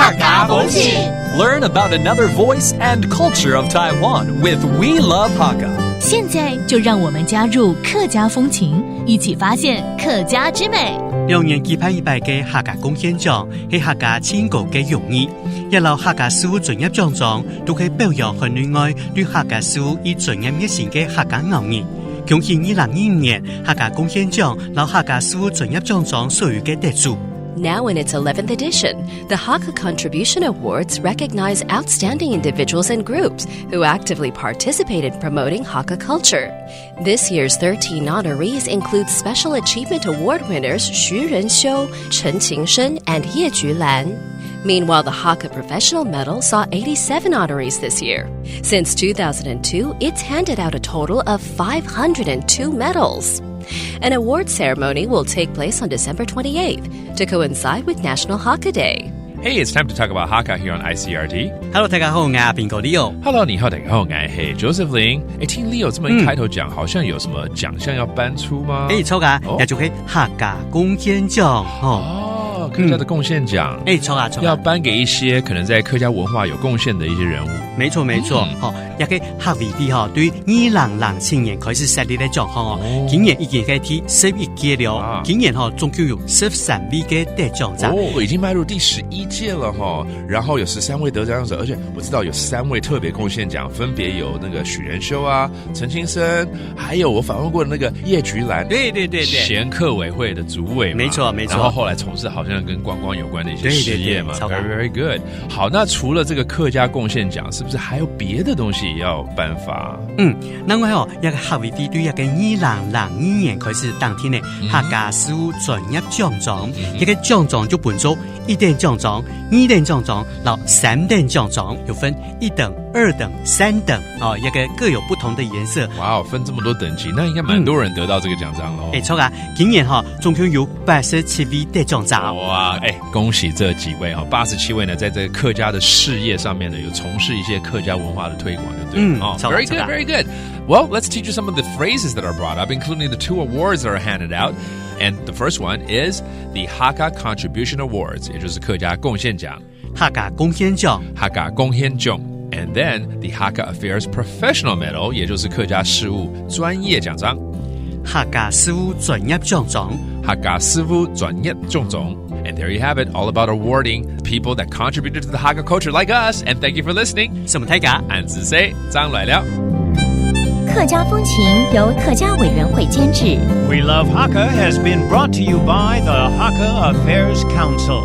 客家风情。 Learn about another voice and culture of Taiwan with We Love Hakka. 现在就让我们加入客家风情，一起发现客家之美。2年举辦100嘅客家貢獻獎，係客家千個嘅容易。一流客家師傅專業獎狀，都係表揚和內外對客家師傅以專業熱心嘅客家牛耳。恭喜2025年客家貢獻獎，老客家師傅專業獎狀所有嘅得主。Now in its 11th edition, the Hakka Contribution Awards recognize outstanding individuals and groups who actively participate in promoting Hakka culture. This year's 13 honorees include Special Achievement Award winners Xu Renxiu, Chen Qingsheng, and Ye Julan. Meanwhile, the Hakka Professional Medal saw 87 honorees this year. Since 2002, it's handed out a total of 502 medals. An award ceremony will take place on December 28th to coincide with National Hakka Day. Hey, it's time to talk about Hakka here on ICRT. Hello， 大家好，我係邊個 Leo。Hello， 你好，大家好，我係 Joseph Lin。聽 Leo 這麼一開頭講，好像有什麼獎項要頒出嗎？錯噶，也就係客家貢獻獎客家的貢獻獎，錯啊，要頒給一些可能在客家文化有貢獻的一些人物。沒錯，一個客委會對2007年開始設立的獎項今年已經開第11屆了，今年總共有13位嘅得獎者。已經邁入第11屆了然後有13位得獎者，而且我知道有3位特別貢獻獎，分別有那個許仁修啊、陳清生，還有我訪問過的那個葉菊蘭，對，前客委會的主委嘛，沒錯，然後後來從事好像跟觀光有關的一些事業嘛， very good。好，那除了這個客家貢獻獎，是不是還有別的東西要頒發？另外一個客委會對一個2002年開始當天的客家師傅專業獎狀，一個獎狀就分做1等獎狀、2等獎狀，然後3等獎狀，又分1等、2等、3等，一個各有不同的顏色。哇，分這麼多等級，那應該蠻多人得到這個獎章咯。錯啊，今年總共有87位得獎者。哇，恭喜這幾位87位呢，在這個客家的事業上面呢，有從事一些客家文化的推廣，對不對？Very good, very good. Well, let's teach you some of the phrases that are brought up, including the 2 awards that are handed out. And the first one is the Hakka Contribution Awards, 也就是客家貢獻獎。客家貢獻獎，客家貢獻獎。And then the Hakka Affairs Professional Medal, 也就是客家事務專業獎章。客家事務專業獎章，客家事務專業獎章。And there you have it, all about awarding people that contributed to the Hakka culture like us. And thank you for listening. 什麼大家？俺自 say 張來了。客家風情由客家委員會監製。 We Love Hakka has been brought to you by the Hakka Affairs Council.